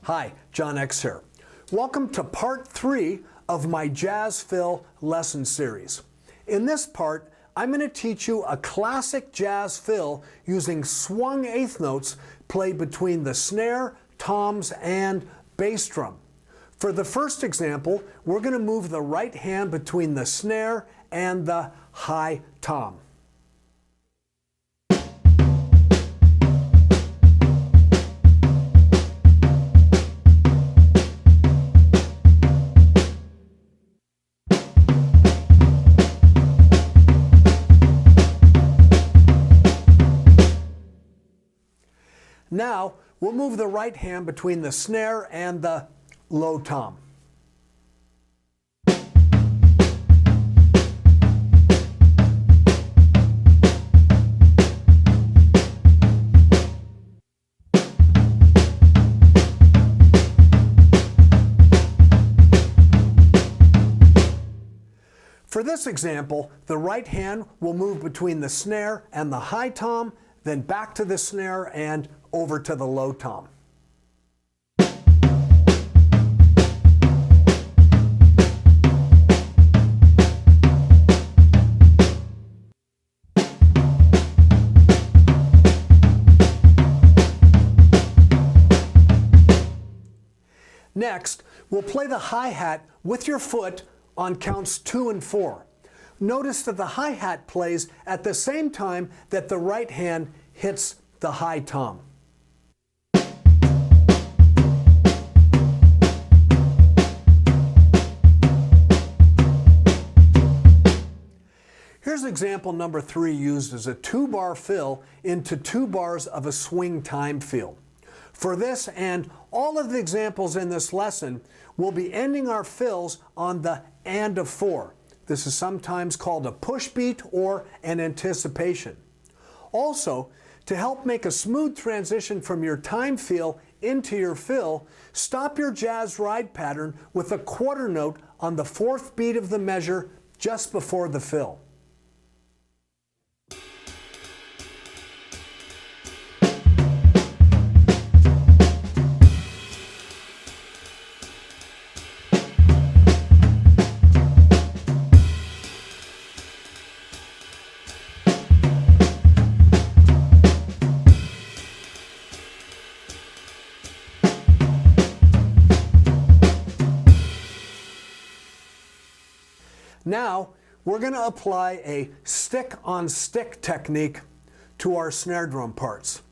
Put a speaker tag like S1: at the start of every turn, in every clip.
S1: Hi, John X here. Welcome to part 3 of my Jazz Fill lesson series. In this part, I'm going to teach you a classic jazz fill using swung 8th notes played between the snare, toms, and bass drum. For the first example, we're going to move the right hand between the snare and the high tom. Now, we'll move the right hand between the snare and the low tom. For this example, the right hand will move between the snare and the high tom, then back to the snare and over to the low tom. Next, we'll play the hi-hat with your foot on counts 2 and 4. Notice that the hi-hat plays at the same time that the right hand hits the high tom. Here's example number 3 used as a 2-bar fill into 2 bars of a swing time feel. For this and all of the examples in this lesson, we'll be ending our fills on the and of 4. This is sometimes called a push beat or an anticipation. Also, to help make a smooth transition from your time feel into your fill, stop your jazz ride pattern with a quarter note on the 4th beat of the measure just before the fill. Now, we're going to apply a stick-on-stick technique to our snare drum parts.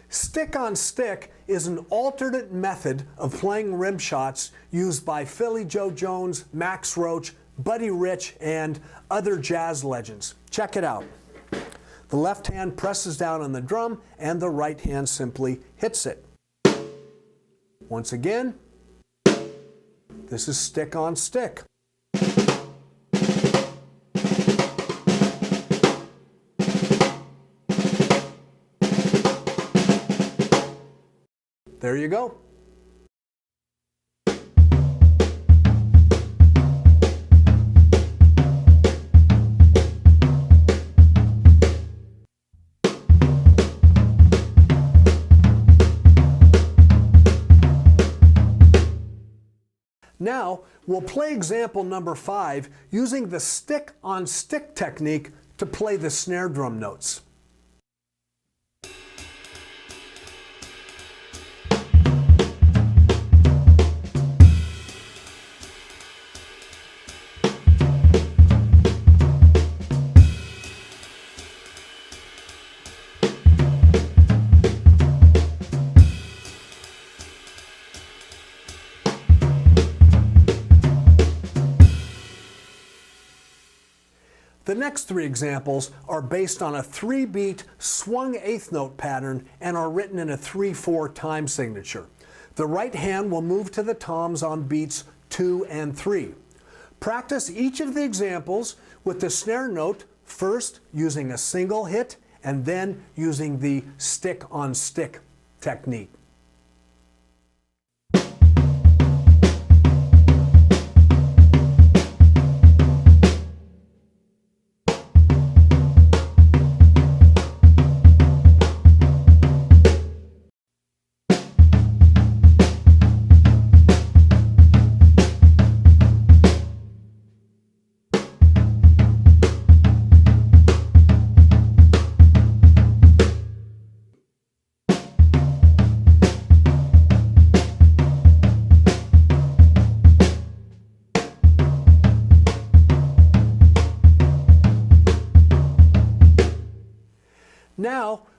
S1: Stick-on-stick is an alternate method of playing rim shots used by Philly Joe Jones, Max Roach, Buddy Rich, and other jazz legends. Check it out. The left hand presses down on the drum, and the right hand simply hits it. Once again, this is stick-on-stick. There you go. Now, we'll play example number 5 using the stick-on-stick technique to play the snare drum notes. The next 3 examples are based on a 3-beat swung 8th note pattern and are written in a 3/4 time signature. The right hand will move to the toms on beats 2 and 3. Practice each of the examples with the snare note first using a single hit and then using the stick-on-stick technique.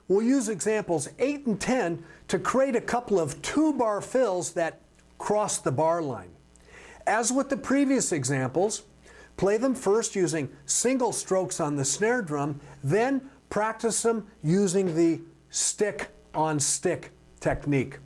S1: we'll use examples 8 and 10 to create a couple of 2-bar fills that cross the bar line. As with the previous examples, play them first using single strokes on the snare drum, then practice them using the stick-on-stick technique.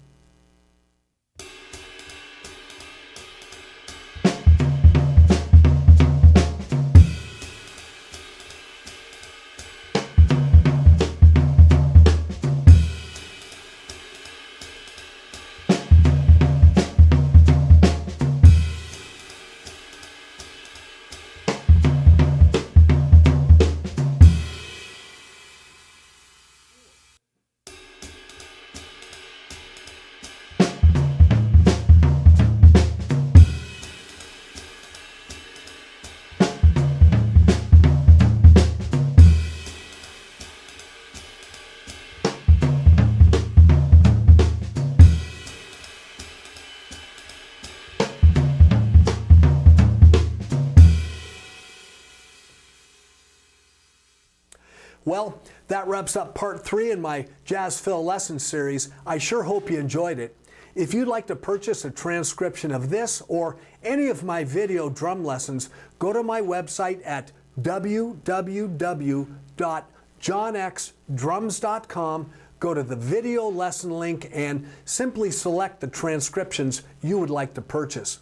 S1: Well, that wraps up part 3 in my Jazz Fill lesson series. I sure hope you enjoyed it. If you'd like to purchase a transcription of this or any of my video drum lessons, go to my website at www.johnxdrums.com, go to the video lesson link, and simply select the transcriptions you would like to purchase.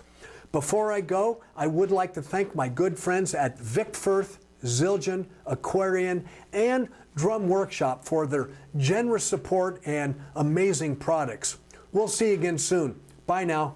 S1: Before I go, I would like to thank my good friends at Firth, Zildjian, Aquarian, and Drum Workshop for their generous support and amazing products. We'll see you again soon. Bye now.